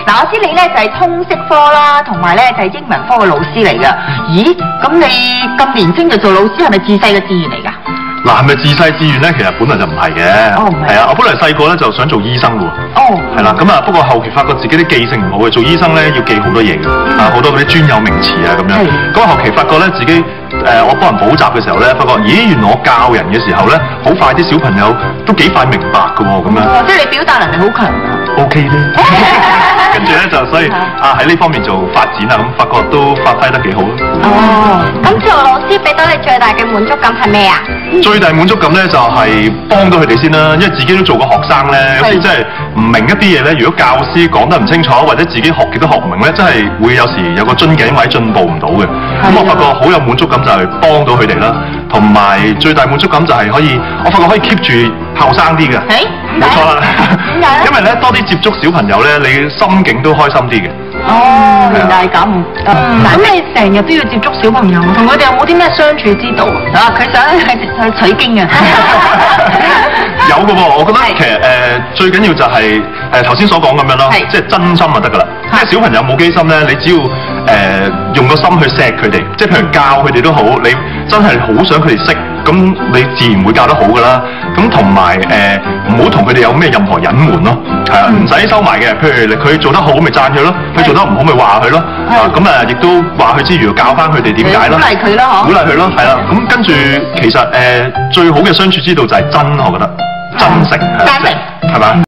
嗱，我知你咧就係通識科啦，同埋咧就係英文科嘅老師嚟㗎。咦，咁你咁年輕就做老師，係咪自細嘅志願嚟㗎？嗱，係咪自細志願咧？其實本來就唔係嘅。哦，唔係。係啊，我本來細個咧就想做醫生喎。哦。係啦，咁啊，不過後期發覺自己啲記性唔好嘅，做醫生咧要記好多嘢嘅，好多嗰啲專有名詞啊咁樣。咁啊，後期發覺咧自己我幫人補習嘅時候咧，發覺咦，原來我教人嘅時候咧，好快啲小朋友都幾快明白㗎喎，咁樣。即係你表達能力好強啊。OK 咧。跟住咧就所以喺呢方面做發展啊，咁發覺都發揮得幾好咯。哦，咁做老師俾到你最大嘅滿足感係咩啊？最大滿足感咧就係幫到佢哋先啦，因為自己都做過學生咧，有時真係唔明一啲嘢咧。如果教師講得唔清楚，或者自己學極都學唔明咧，真係會有時有個樽頸位進步唔到嘅。咁我發覺好有滿足感就係幫到佢哋啦，同埋最大滿足感就係可以，我發覺可以 keep 住後生啲嘅。冇錯啦。點解咧？因為咧多啲接觸小朋友咧，你心境都開心啲嘅。哦，原來係咁。咁你成日都要接觸小朋友，同佢哋有冇啲咩相處之道啊？佢想去取經啊！有嘅喎，我覺得其實最緊要就係頭先所講咁樣咯，即係真心就得㗎啦。即係小朋友冇機心咧，你只要用個心去錫佢哋，即係譬如教佢哋都好，你真係好想佢哋識，咁你自然會教得好㗎啦。咁同埋唔好同佢哋有咩任何隱瞞咯，係啊，唔使收埋嘅。譬如佢做得好，咪讚佢咯；佢做得唔好，咪話佢咯。咁亦都話佢之餘，教翻佢哋點解咯。鼓勵佢咯，鼓勵佢咯，係啦。咁跟住其實最好嘅相處之道就係真，我覺得真誠，係嘛？